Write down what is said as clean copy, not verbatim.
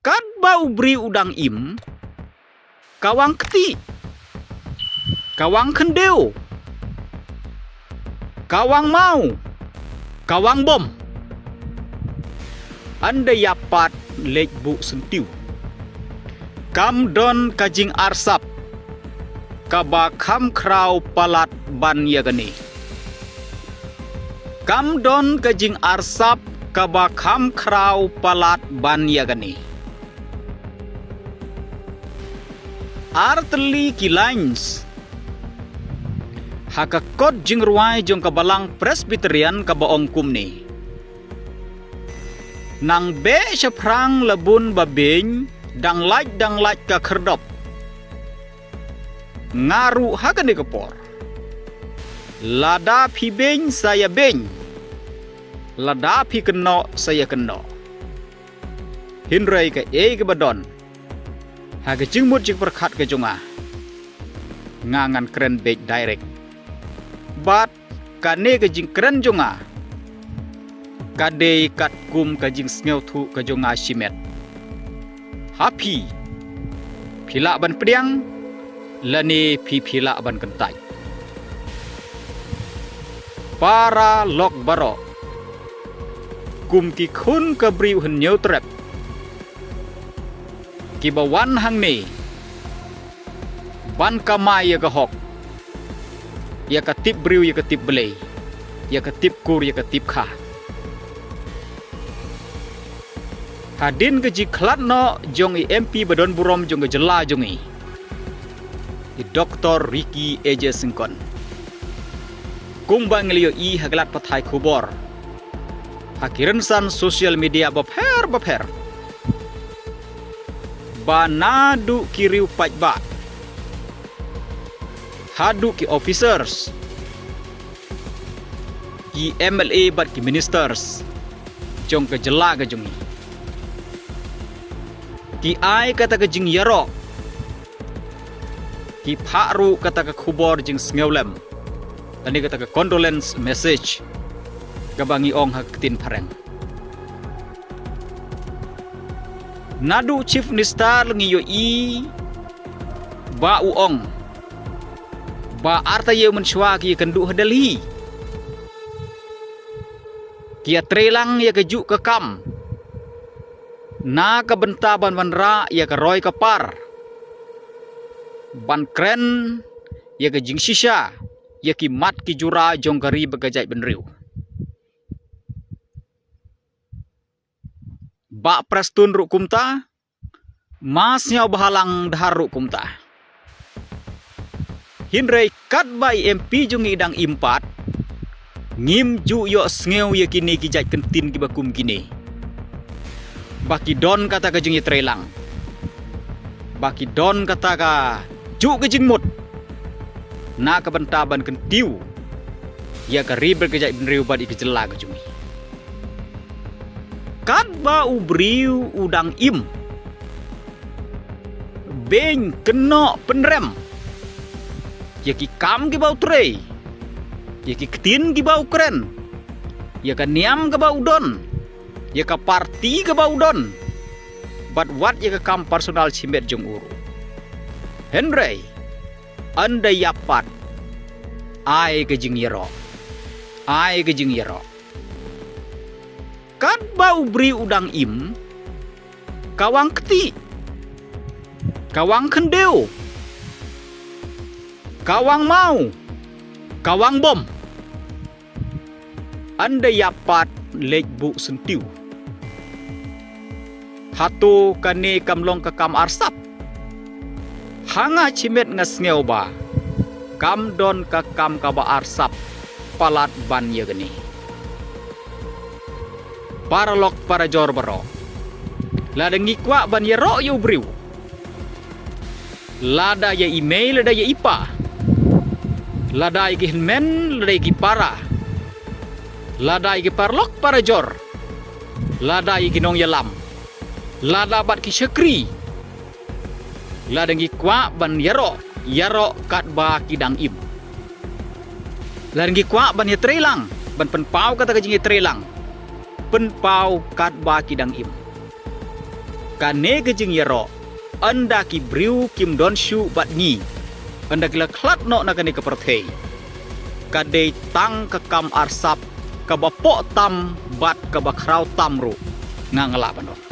Kad bau beri udang im, kawang keti, kawang kendeo, kawang mau, kawang bom. Anda yapat lek bu sentiu. Kam don kajing arsap, kaba kam krau palat ban yagani. Kam don kajing arsap, kaba kam krau palat ban yagani. Artli kilines hakakot jing ruai jong kabalang Presbyterian kabaong kumni. Nang be syafrang labun babing dang laj ka kerdop. Ngaru hakani kepor. Lada pi beng saya beng. Lada pi keno saya keno. Hinrai ke ke badon. Haga jingmut jing perkat ke jonga. Ngangan keren beg direct. Bat kane ke jing keren jonga. Kade kat kum ke jing sngew thu ke jonga simet. Hapi. Pila ban pediang. Lani pi pila ban kentai. Para lok baro. Kum ki khun ke briu hen nyeu trep. Kibawan hang ni ban kamai ya gahok ya katip briu ya katip belai ya katip kur ya katip kha hadin ke jiklat no jong i MP badon burom jong ke jela jong i Dr. Ricky Eje Singkon kung bang liyo i haglat pathai khubor hakirensan sosial media bapher banadu kiriu pajba hadu ki officers ki MLA bat ki ministers jong ke jela ke jongi ki ai kata ke jing yaro ki pharu kata ke khubor jing sngeulem tani kata ke condolence message gabangi ong haktin phareng Nadu Chief Minister ngiyo i ba uong ba arta ye mensywa ki kendu hadalhi kia trelang ya keju ke kam na ka benta ban ra ya ke roy kapar ban kren ya ke jing shisha ya ki mat ki jura jong kari bagajai benriu ba prestun ru kumta mas nyau bahalang dahar ru kumta hinrei kat bai MP jung idang impat ngim ju yo sngew ye kini ki jaj kentin ki bakum kini baki don kata ka jung trelang baki don kata ka ju ke jingmut na ka bentaban kentiu ya ka riber ke jaj benriu badi ke jela ke jungi kat ba ubriu udang im beng keno penrem ya ki kam ki bau trei ya ki ketin ki bau keren ya ka niam ke bau don ya ka parti ke bau don but what ya ka kam personal simet jong uru Henry anda yapat ai ke jing yero ai ke jing yero kan bau beri udang im kawang keti kawang kendeo kawang mau kawang bom anda yapat lek bu sentiu hatu kane kamlong ke kam arsap hanga cimet ngasngeu ba kam don ke kam kaba arsap palat ban ye geni para lok para jor baro lada ngikwa ban ye ro yu briu lada ye email lada ye ipa lada ye men lada ye para lada ye parlok para jor lada ye ginong yalam lada bat ki syakri lada ngikwa ban yaro kat ba kidang im lada ngikwa ban ye trelang ban penpau kata ka jing ye trelang penpau kat ba kidang im Kane kejing yero. Anda ki briu kim don shu bat ngi. Anda gila klat no na kane keperthei. Kadei tang kekam arsap kabapok tam bat kabakrau tamru ngangelap ando.